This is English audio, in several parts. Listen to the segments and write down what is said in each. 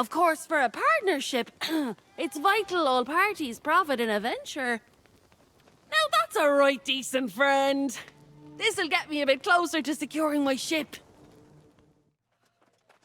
Of course, for a partnership, it's vital all parties profit in a venture. Now that's a right decent friend. This'll get me a bit closer to securing my ship.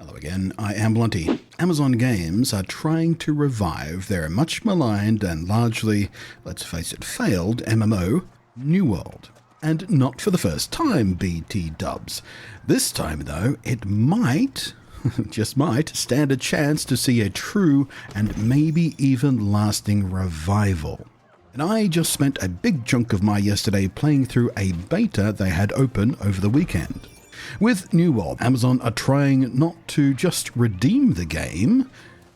Hello again, I am Blunty. Amazon Games are trying to revive their much maligned and largely, let's face it, failed MMO, New World. And not for the first time, BT dubs. This time though, it might, just might, stand a chance to see a true and maybe even lasting revival. And I just spent a big chunk of my yesterday playing through a beta they had open over the weekend. With New World, Amazon are trying not to just redeem the game,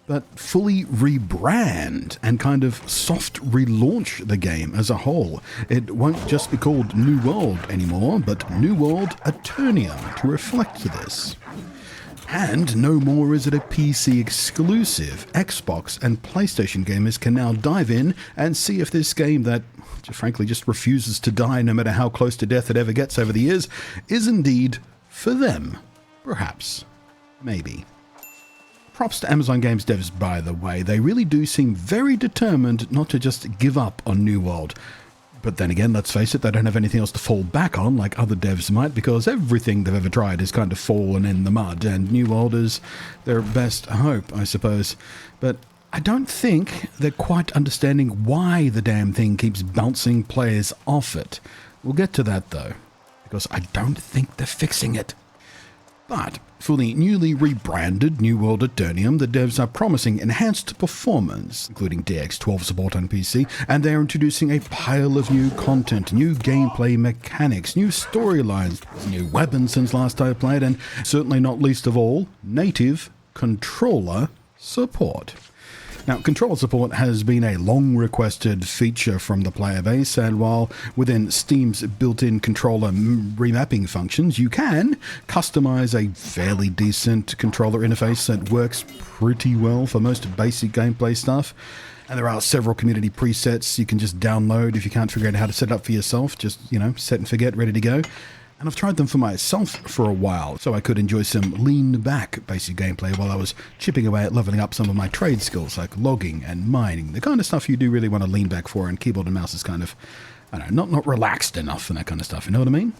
but fully rebrand and kind of soft relaunch the game as a whole. It won't just be called New World anymore, but New World Aeternum to reflect this. And no more is it a PC exclusive. Xbox and PlayStation gamers can now dive in and see if this game that frankly just refuses to die no matter how close to death it ever gets over the years is indeed for them. Perhaps. Maybe. Props to Amazon Games devs, by the way. They really do seem very determined not to just give up on New World. But then again, let's face it, they don't have anything else to fall back on like other devs might, because everything they've ever tried has kind of fallen in the mud, and New World is their best hope, I suppose. But I don't think they're quite understanding why the damn thing keeps bouncing players off it. We'll get to that though, because I don't think they're fixing it. But for the newly rebranded New World Aeternum, the devs are promising enhanced performance, including DX12 support on PC, and they're introducing a pile of new content, new gameplay mechanics, new storylines, new weapons since last I played, and certainly not least of all, native controller support. Now, controller support has been a long-requested feature from the player base, and while within Steam's built-in controller remapping functions, you can customize a fairly decent controller interface that works pretty well for most basic gameplay stuff. And there are several community presets you can just download if you can't figure out how to set it up for yourself. Just, set and forget, ready to go. And I've tried them for myself for a while, so I could enjoy some lean-back basic gameplay while I was chipping away at leveling up some of my trade skills, like logging and mining, the kind of stuff you do really want to lean back for, and keyboard and mouse is kind of, not relaxed enough and that kind of stuff, you know what I mean?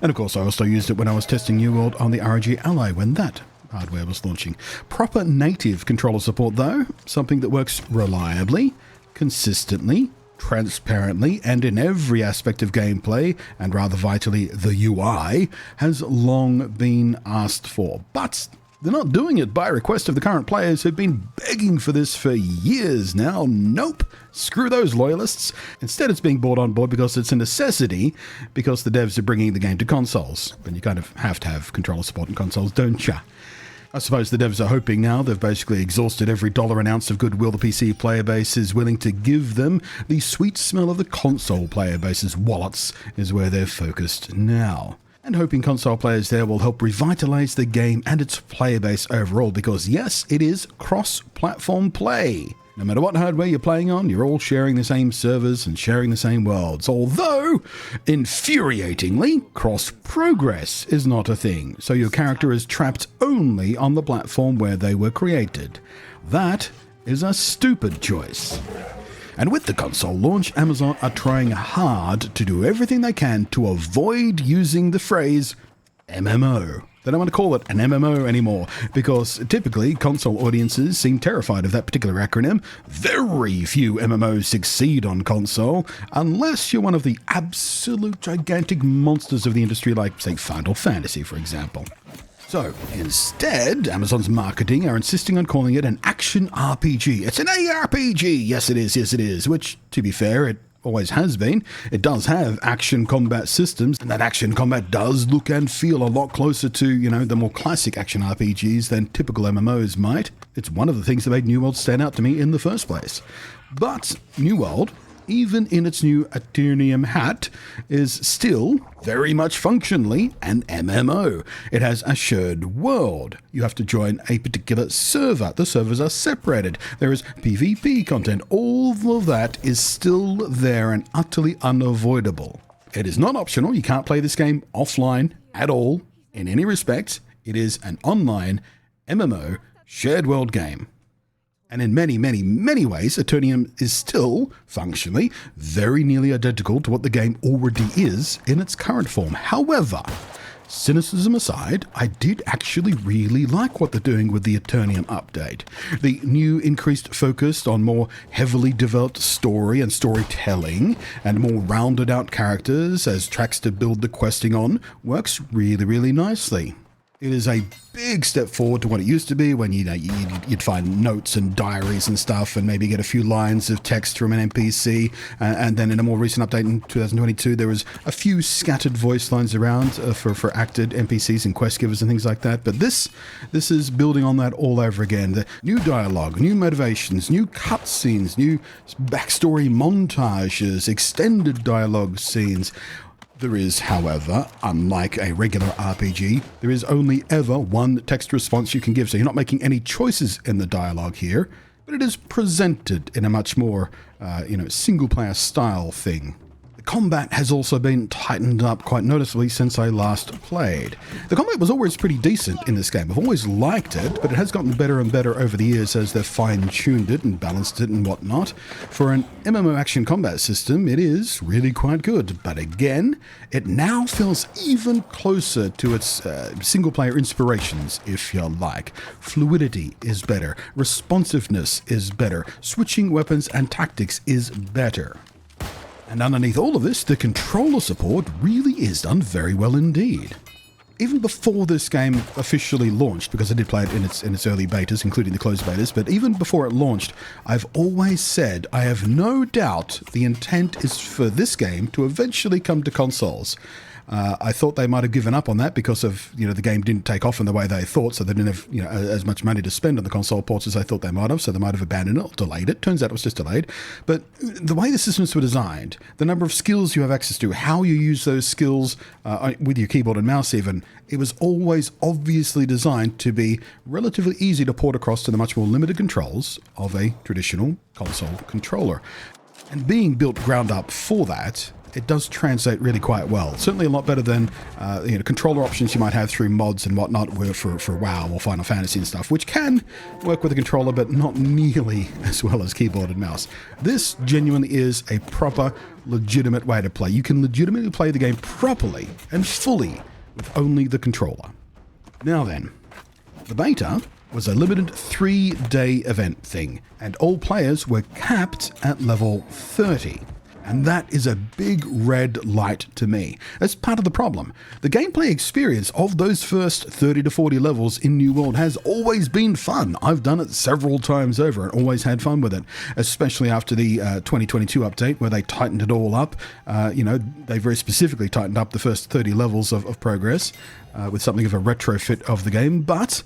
And of course I also used it when I was testing New World on the ROG Ally when that hardware was launching. Proper native controller support though, something that works reliably, consistently, transparently, and in every aspect of gameplay, and rather vitally the UI, has long been asked for. But they're not doing it by request of the current players who've been begging for this for years now. Nope. Screw those loyalists. Instead, it's being brought on board because it's a necessity, because the devs are bringing the game to consoles. And you kind of have to have controller support on consoles, don't ya? I suppose the devs are hoping now they've basically exhausted every dollar an ounce of goodwill the PC player base is willing to give them. The sweet smell of the console player base's wallets is where they're focused now. And hoping console players there will help revitalize the game and its player base overall, because yes, it is cross-platform play. No matter what hardware you're playing on, you're all sharing the same servers and sharing the same worlds. Although, infuriatingly, cross-progress is not a thing, so your character is trapped only on the platform where they were created. That is a stupid choice. And with the console launch, Amazon are trying hard to do everything they can to avoid using the phrase MMO. They don't want to call it an MMO anymore, because typically console audiences seem terrified of that particular acronym. Very few MMOs succeed on console, unless you're one of the absolute gigantic monsters of the industry like, say, Final Fantasy, for example. So, instead, Amazon's marketing are insisting on calling it an action RPG. It's an ARPG! Yes, it is, which, to be fair, it always has been. It does have action combat systems, and that action combat does look and feel a lot closer to, the more classic action RPGs than typical MMOs might. It's one of the things that made New World stand out to me in the first place. But New World, even in its new Aeternum hat, is still very much functionally an MMO. It has a shared world. You have to join a particular server. The servers are separated. There is PvP content. All of that is still there and utterly unavoidable. It is not optional. You can't play this game offline at all in any respect. It is an online MMO shared world game. And in many, many, many ways, Aeternum is still, functionally, very nearly identical to what the game already is in its current form. However, cynicism aside, I did actually really like what they're doing with the Aeternum update. The new increased focus on more heavily developed story and storytelling, and more rounded out characters as tracks to build the questing on, works really, really nicely. It is a big step forward to what it used to be when you'd find notes and diaries and stuff and maybe get a few lines of text from an NPC. And then in a more recent update in 2022, there was a few scattered voice lines around for acted NPCs and quest givers and things like that. But this is building on that all over again. The new dialogue, new motivations, new cutscenes, new backstory montages, extended dialogue scenes. There is, however, unlike a regular RPG, there is only ever one text response you can give, so you're not making any choices in the dialogue here, but it is presented in a much more, single-player style thing. The combat has also been tightened up quite noticeably since I last played. The combat was always pretty decent in this game. I've always liked it, but it has gotten better and better over the years as they've fine-tuned it and balanced it and whatnot. For an MMO action combat system, it is really quite good. But again, it now feels even closer to its single-player inspirations, if you like. Fluidity is better. Responsiveness is better. Switching weapons and tactics is better. And underneath all of this, the controller support really is done very well indeed. Even before this game officially launched, because I did play it in its early betas, including the closed betas, but even before it launched, I've always said I have no doubt the intent is for this game to eventually come to consoles. I thought they might have given up on that because of, the game didn't take off in the way they thought, so they didn't have, as much money to spend on the console ports as they thought they might have, so they might have abandoned it or delayed it. Turns out it was just delayed. But the way the systems were designed, the number of skills you have access to, how you use those skills with your keyboard and mouse even, it was always obviously designed to be relatively easy to port across to the much more limited controls of a traditional console controller. And being built ground up for that, it does translate really quite well. Certainly a lot better than controller options you might have through mods and whatnot for WoW or Final Fantasy and stuff, which can work with a controller, but not nearly as well as keyboard and mouse. This genuinely is a proper, legitimate way to play. You can legitimately play the game properly and fully with only the controller. Now then, the beta was a limited 3-day event thing, and all players were capped at level 30. And that is a big red light to me. That's part of the problem. The gameplay experience of those first 30 to 40 levels in New World has always been fun. I've done it several times over and always had fun with it, especially after the 2022 update where they tightened it all up. They very specifically tightened up the first 30 levels of progress with something of a retrofit of the game. But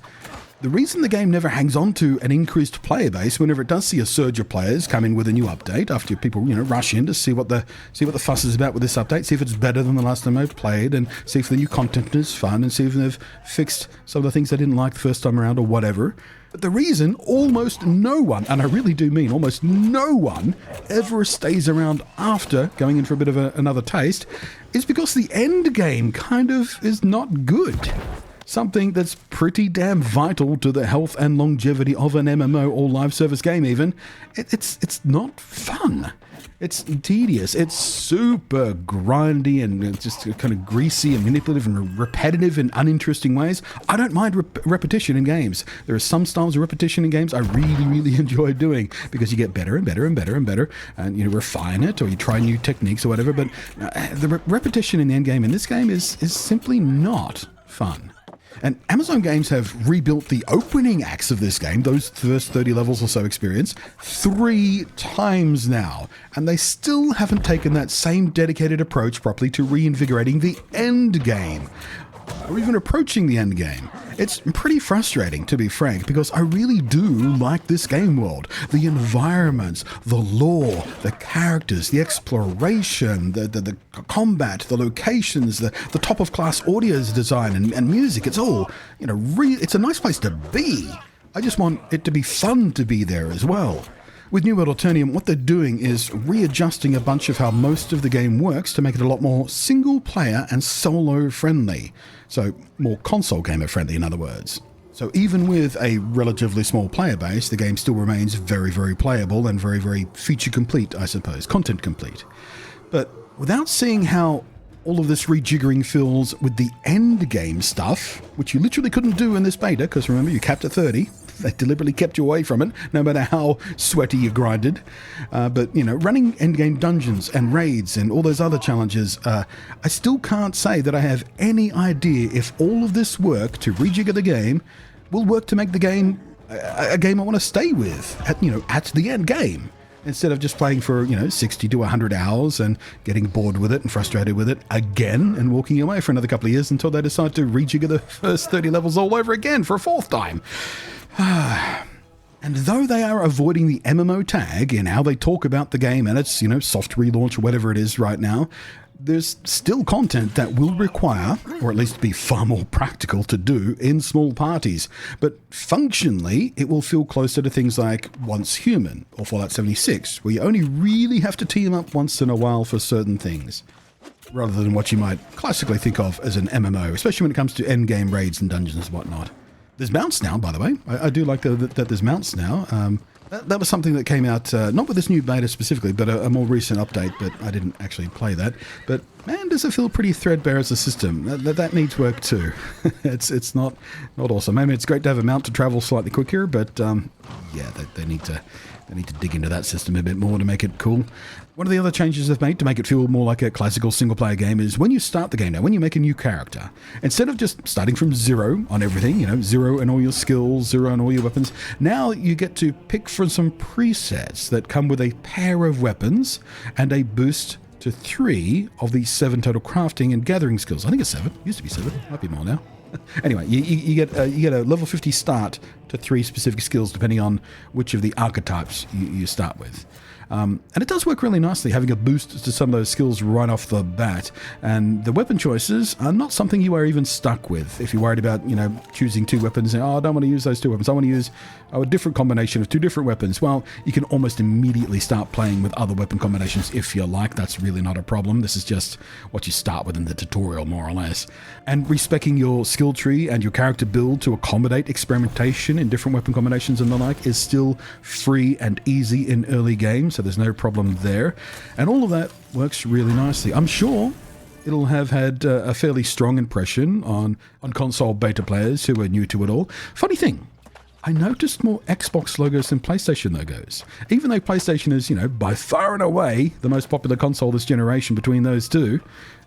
the reason the game never hangs on to an increased player base whenever it does see a surge of players come in with a new update, after people rush in to see what the fuss is about with this update, see if it's better than the last time I played, and see if the new content is fun, and see if they've fixed some of the things I didn't like the first time around or whatever. But the reason almost no one, and I really do mean almost no one, ever stays around after going in for a bit of another taste is because the end game kind of is not good. Something that's pretty damn vital to the health and longevity of an MMO or live service game even. It's not fun. It's tedious. It's super grindy and just kind of greasy and manipulative and repetitive in uninteresting ways. I don't mind repetition in games. There are some styles of repetition in games I really, really enjoy doing because you get better and better and better and better, and you refine it or you try new techniques or whatever. But the repetition in the end game in this game is simply not fun. And Amazon Games have rebuilt the opening acts of this game, those first 30 levels or so experience, 3 times now. And they still haven't taken that same dedicated approach properly to reinvigorating the end game, or even approaching the end game. It's pretty frustrating, to be frank, because I really do like this game world. The environments, the lore, the characters, the exploration, the combat, the locations, the top-of-class audio design and music. It's all, it's a nice place to be. I just want it to be fun to be there as well. With New World Aeternum, what they're doing is readjusting a bunch of how most of the game works to make it a lot more single-player and solo-friendly. So, more console gamer-friendly, in other words. So even with a relatively small player base, the game still remains very, very playable and very, very feature complete, I suppose, content complete. But without seeing how all of this rejiggering feels with the end game stuff, which you literally couldn't do in this beta, because remember, you capped at 30. They deliberately kept you away from it, no matter how sweaty you grinded. But, you know, running endgame dungeons and raids and all those other challenges, I still can't say that I have any idea if all of this work to rejigger the game will work to make the game a game I want to stay with, at the end game. Instead of just playing for, 60 to 100 hours and getting bored with it and frustrated with it again and walking away for another couple of years until they decide to rejigger the first 30 levels all over again for a fourth time. And though they are avoiding the MMO tag in how they talk about the game and its, soft relaunch or whatever it is right now, there's still content that will require, or at least be far more practical to do, in small parties. But functionally, it will feel closer to things like Once Human or Fallout 76, where you only really have to team up once in a while for certain things, rather than what you might classically think of as an MMO, especially when it comes to endgame raids and dungeons and whatnot. There's mounts now, by the way. I do like that there's mounts now. That was something that came out, not with this new beta specifically, but a more recent update, but I didn't actually play that. But man, does it feel pretty threadbare as a system. That needs work too. It's not awesome. I mean, it's great to have a mount to travel slightly quicker, but yeah, they need to dig into that system a bit more to make it cool. One of the other changes they've made to make it feel more like a classical single-player game is when you start the game now, when you make a new character, instead of just starting from zero on everything, zero in all your skills, zero in all your weapons, now you get to pick from some presets that come with a pair of weapons and a boost to 3 of the 7 total crafting and gathering skills. I think it's 7. Used to be 7. Might be more now. Anyway, you get a level 50 start to 3 specific skills depending on which of the archetypes you start with. And it does work really nicely, having a boost to some of those skills right off the bat. And the weapon choices are not something you are even stuck with. If you're worried about, choosing 2 weapons, and, I don't want to use those 2 weapons. I want to use a different combination of 2 different weapons. Well, you can almost immediately start playing with other weapon combinations if you like. That's really not a problem. This is just what you start with in the tutorial, more or less. And respeccing your skill tree and your character build to accommodate experimentation in different weapon combinations and the like is still free and easy in early games. So there's no problem there. And all of that works really nicely. I'm sure it'll have had a fairly strong impression on console beta players who are new to it all. Funny thing, I noticed more Xbox logos than PlayStation logos. Even though PlayStation is, by far and away the most popular console this generation between those two.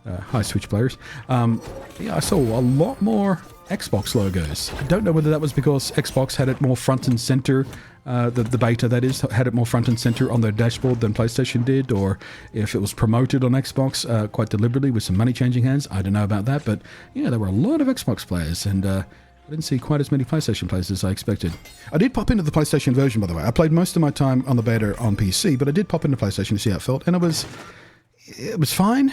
Hi, Switch players. I saw a lot more Xbox logos. I don't know whether that was because Xbox had it more front and center, the beta that is, had it more front and center on their dashboard than PlayStation did, or if it was promoted on Xbox quite deliberately with some money changing hands. I don't know about that, but yeah, there were a lot of Xbox players, and I didn't see quite as many PlayStation players as I expected. I did pop into the PlayStation version, by the way. I played most of my time on the beta on PC, but I did pop into PlayStation to see how it felt, and it was fine.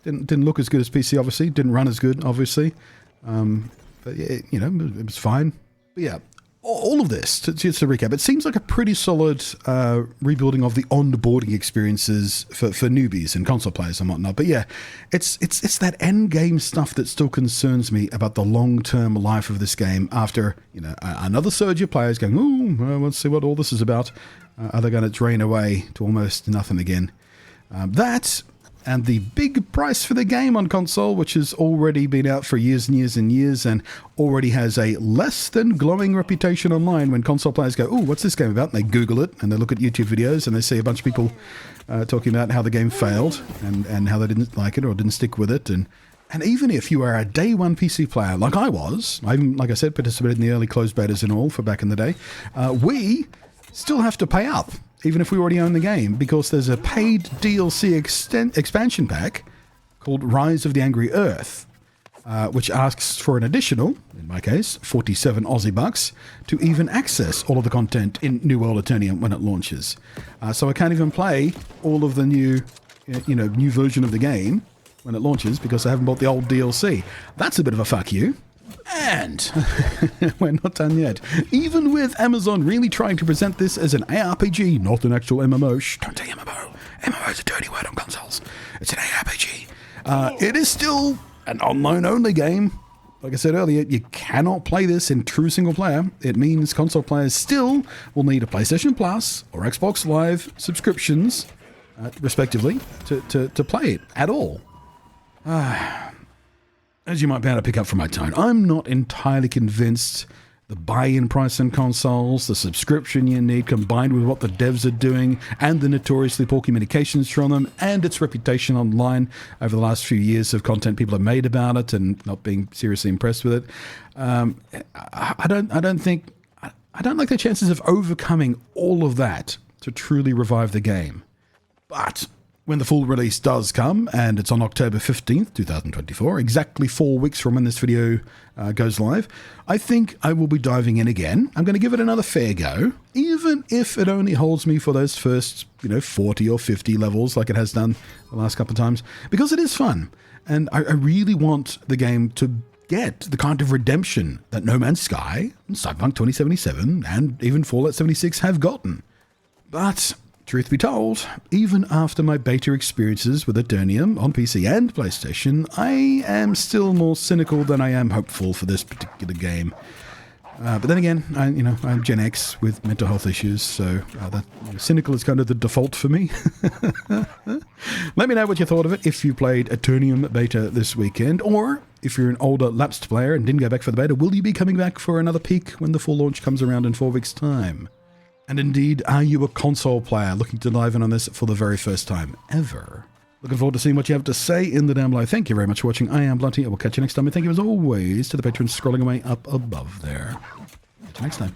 Didn't look as good as PC, obviously. Didn't run as good, obviously. But yeah, it was fine. But yeah, all of this, just to recap, it seems like a pretty solid rebuilding of the onboarding experiences for newbies and console players and whatnot. But yeah, it's that end game stuff that still concerns me about the long-term life of this game after, another surge of players going, let's see what all this is about. Are they going to drain away to almost nothing again? That... And the big price for the game on console, which has already been out for years and years and years and already has a less than glowing reputation online when console players go, what's this game about? And they Google it and they look at YouTube videos and they see a bunch of people talking about how the game failed and how they didn't like it or didn't stick with it. And even if you are a day one PC player, like I was, I even, like I said, participated in the early closed betas and all for back in the day, we still have to pay up, even if we already own the game, because there's a paid DLC expansion pack called Rise of the Angry Earth, which asks for an additional, in my case, 47 Aussie bucks to even access all of the content in New World Aeternum when it launches. So I can't even play all of the new version of the game when it launches because I haven't bought the old DLC. That's a bit of a fuck you. And we're not done yet. Even with Amazon really trying to present this as an ARPG, not an actual MMO. Shh, don't say MMO. MMO is a dirty word on consoles. It's an ARPG. It is still an online-only game, Like I said earlier, you cannot play this in true single player. It means console players still will need a PlayStation Plus or Xbox Live subscriptions, respectively, to play it at all. As you might be able to pick up from my tone, I'm not entirely convinced the buy-in price on consoles, the subscription you need, combined with what the devs are doing, and the notoriously poor communications from them, and its reputation online over the last few years of content people have made about it and not being seriously impressed with it. I don't like the chances of overcoming all of that to truly revive the game. But when the full release does come, and it's on October 15th, 2024, exactly 4 weeks from when this video goes live, I think I will be diving in again. I'm going to give it another fair go, even if it only holds me for those first, 40 or 50 levels like it has done the last couple of times, because it is fun. And I really want the game to get the kind of redemption that No Man's Sky, Cyberpunk 2077, and even Fallout 76 have gotten. But truth be told, even after my beta experiences with Aeternum on PC and PlayStation, I am still more cynical than I am hopeful for this particular game. But then again, I'm Gen X with mental health issues, so cynical is kind of the default for me. Let me know what you thought of it if you played Aeternum beta this weekend, or if you're an older lapsed player and didn't go back for the beta, will you be coming back for another peek when the full launch comes around in 4 weeks' time? And indeed, are you a console player looking to dive in on this for the very first time ever? Looking forward to seeing what you have to say in the down below. Thank you very much for watching. I am Blunty. I will catch you next time. And thank you as always to the patrons scrolling away up above there. Catch you next time.